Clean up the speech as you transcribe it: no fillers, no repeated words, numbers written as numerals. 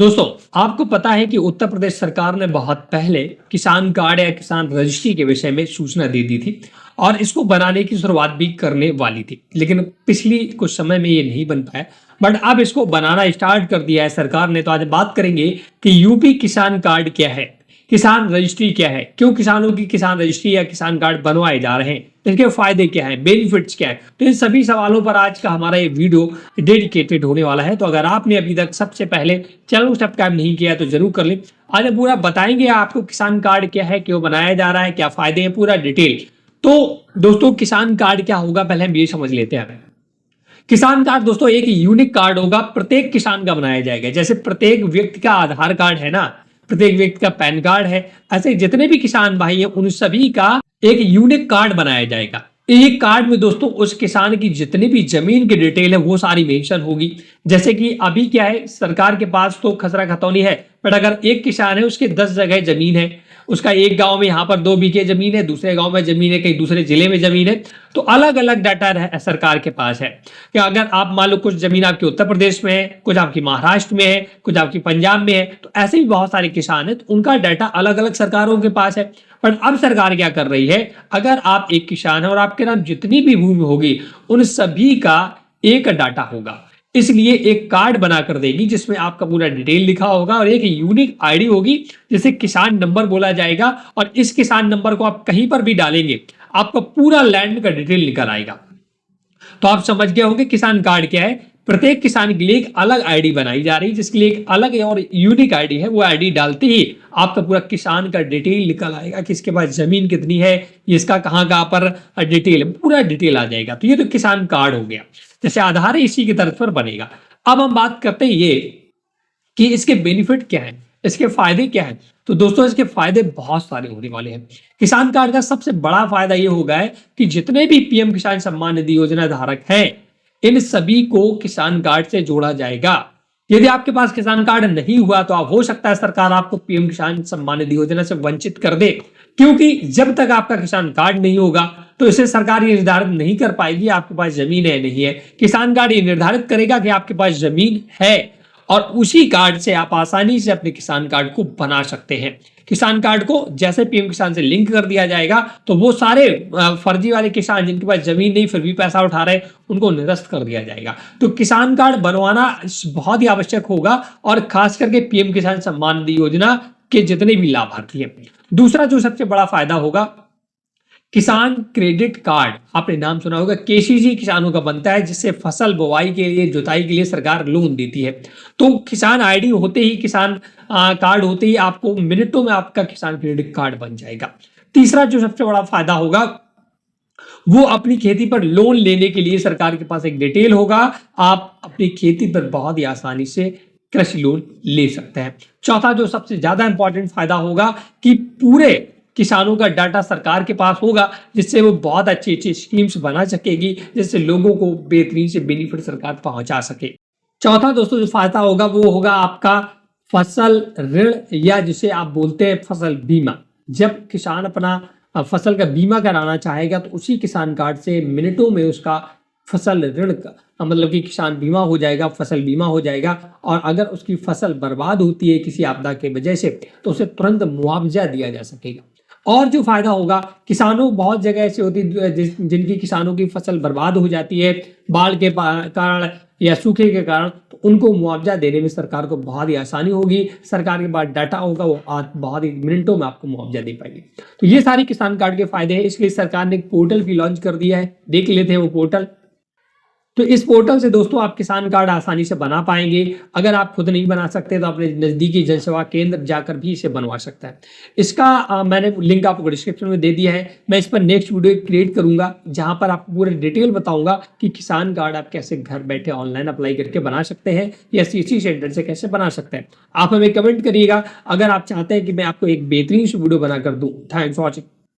दोस्तों, आपको पता है कि उत्तर प्रदेश सरकार ने बहुत पहले किसान कार्ड या किसान रजिस्ट्री के विषय में सूचना दे दी थी और इसको बनाने की शुरुआत भी करने वाली थी, लेकिन पिछली कुछ समय में ये नहीं बन पाया। बट अब इसको बनाना स्टार्ट कर दिया है सरकार ने। तो आज बात करेंगे कि यूपी किसान कार्ड क्या है, किसान रजिस्ट्री क्या है, क्यों किसानों की किसान रजिस्ट्री या किसान कार्ड बनवाए जा रहे हैं, इसके फायदे क्या हैं, बेनिफिट्स क्या है। तो इन सभी सवालों पर आज का हमारा ये वीडियो डेडिकेटेड होने वाला है। तो अगर आपने अभी तक सबसे पहले चैनल को सब्सक्राइब नहीं किया तो जरूर कर लें। आज हम पूरा बताएंगे आपको किसान कार्ड क्या है, क्यों बनाया जा रहा है, क्या फायदे हैं, पूरा डिटेल। तो दोस्तों, किसान कार्ड क्या होगा पहले हम ये समझ लेते हैं। किसान कार्ड दोस्तों एक यूनिक कार्ड होगा, प्रत्येक किसान का बनाया जाएगा। जैसे प्रत्येक व्यक्ति का आधार कार्ड है ना, प्रत्येक व्यक्ति का पैन कार्ड है, ऐसे जितने भी किसान भाई हैं उन सभी का एक यूनिक कार्ड बनाया जाएगा। एक कार्ड में दोस्तों उस किसान की जितनी भी जमीन की डिटेल है वो सारी मेंशन होगी। जैसे कि अभी क्या है, सरकार के पास तो खसरा खतौनी है, बट अगर एक किसान है उसके 10 जगह जमीन है, उसका एक गांव में यहाँ पर 2 बीघे जमीन है, दूसरे गांव में जमीन है, कहीं दूसरे जिले में जमीन है, तो अलग अलग डाटा सरकार के पास है। कि अगर आप मान लो कुछ जमीन आपकी उत्तर प्रदेश में है, कुछ आपकी महाराष्ट्र में है, कुछ आपकी पंजाब में है, तो ऐसे भी बहुत सारे किसान हैं, तो उनका डाटा अलग अलग सरकारों के पास है। पर अब सरकार क्या कर रही है, अगर आप एक किसान है और आपके नाम जितनी भी भूमि होगी उन सभी का एक डाटा होगा, इसलिए एक कार्ड बनाकर देगी जिसमें आपका पूरा डिटेल लिखा होगा और एक यूनिक आईडी होगी जिसे किसान नंबर बोला जाएगा। और इस किसान नंबर को आप कहीं पर भी डालेंगे आपका पूरा लैंड का डिटेल निकल आएगा। तो आप समझ गए होंगे किसान कार्ड क्या है। प्रत्येक किसान के लिए एक अलग आईडी बनाई जा रही है, जिसके लिए एक अलग और यूनिक आईडी है। वो आईडी डालते ही आपका पूरा किसान का डिटेल निकल आएगा कि इसके पास जमीन कितनी है, इसका कहाँ कहाँ पर डिटेल है, पूरा डिटेल आ जाएगा। तो ये तो किसान कार्ड हो गया, जैसे आधार है इसी की तरफ पर बनेगा। अब हम बात करते हैं ये कि इसके बेनिफिट क्या है, इसके फायदे क्या है। तो दोस्तों इसके फायदे बहुत सारे होने वाले हैं। किसान कार्ड का सबसे बड़ा फायदा ये होगा है कि जितने भी पीएम किसान सम्मान निधि योजना धारक हैं इन सभी को किसान कार्ड से जोड़ा जाएगा। यदि आपके पास किसान कार्ड नहीं हुआ तो आप हो सकता है सरकार आपको पीएम किसान सम्मान निधि योजना से वंचित कर दे, क्योंकि जब तक आपका किसान कार्ड नहीं होगा तो इसे सरकार ये निर्धारित नहीं कर पाएगी आपके पास जमीन है नहीं है। किसान कार्ड ये निर्धारित करेगा कि आपके पास जमीन है और उसी कार्ड से आप आसानी से अपने किसान कार्ड को बना सकते हैं। किसान कार्ड को जैसे पीएम किसान से लिंक कर दिया जाएगा तो वो सारे फर्जी वाले किसान जिनके पास जमीन नहीं फिर भी पैसा उठा रहे उनको निरस्त कर दिया जाएगा। तो किसान कार्ड बनवाना बहुत ही आवश्यक होगा और खास करके पीएम किसान सम्मान निधि योजना के जितने भी लाभार्थी हैं। दूसरा जो सबसे बड़ा फायदा होगा, किसान क्रेडिट कार्ड। आपने नाम सुना होगा, केसीसी किसानों का बनता है जिससे फसल बुवाई के लिए, जुताई के लिए सरकार लोन देती है। तो किसान आईडी होते ही, किसान कार्ड होते ही आपको मिनटों में आपका किसान क्रेडिट कार्ड बन जाएगा। तीसरा जो सबसे बड़ा फायदा होगा वो अपनी खेती पर लोन लेने के लिए सरकार के पास एक डिटेल होगा। आप अपनी खेती पर बहुत ही आसानी से कृषि लोन ले सकते हैं। चौथा जो सबसे ज्यादा इंपॉर्टेंट फायदा होगा कि पूरे किसानों का डाटा सरकार के पास होगा, जिससे वो बहुत अच्छी अच्छी स्कीम्स बना सकेगी, जिससे लोगों को बेहतरीन से बेनिफिट सरकार पहुंचा सके। चौथा दोस्तों जो फायदा होगा वो होगा आपका फसल ऋण, या जिसे आप बोलते हैं फसल बीमा। जब किसान अपना फसल का बीमा कराना चाहेगा तो उसी किसान कार्ड से मिनटों में उसका फसल ऋण का मतलब कि किसान बीमा हो जाएगा, फसल बीमा हो जाएगा। और अगर उसकी फसल बर्बाद होती है किसी आपदा के वजह से तो उसे तुरंत मुआवजा दिया जा सकेगा। और जो फायदा होगा, किसानों बहुत जगह ऐसी होती है जिनकी किसानों की फसल बर्बाद हो जाती है बाढ़ के कारण या सूखे के कारण, तो उनको मुआवजा देने में सरकार को बहुत ही आसानी होगी। सरकार के पास डाटा होगा, वो बहुत ही मिनटों में आपको मुआवजा दे पाएगी। तो ये सारी किसान कार्ड के फायदे हैं। इसलिए सरकार ने एक पोर्टल भी लॉन्च कर दिया है, देख लेते हैं वो पोर्टल। तो इस पोर्टल से दोस्तों आप किसान कार्ड आसानी से बना पाएंगे। अगर आप खुद नहीं बना सकते तो अपने नज़दीकी जनसेवा केंद्र जाकर भी इसे बनवा सकता है। इसका मैंने लिंक आपको डिस्क्रिप्शन में दे दिया है। मैं इस पर नेक्स्ट वीडियो क्रिएट करूंगा जहां पर आपको पूरे डिटेल बताऊंगा कि किसान कार्ड आप कैसे घर बैठे ऑनलाइन अप्लाई करके बना सकते हैं या सीसी सेंटर से कैसे बना सकते हैं। आप हमें कमेंट करिएगा अगर आप चाहते हैं कि मैं आपको एक बेहतरीन वीडियो बनाकर दूँ। Thanks for watching.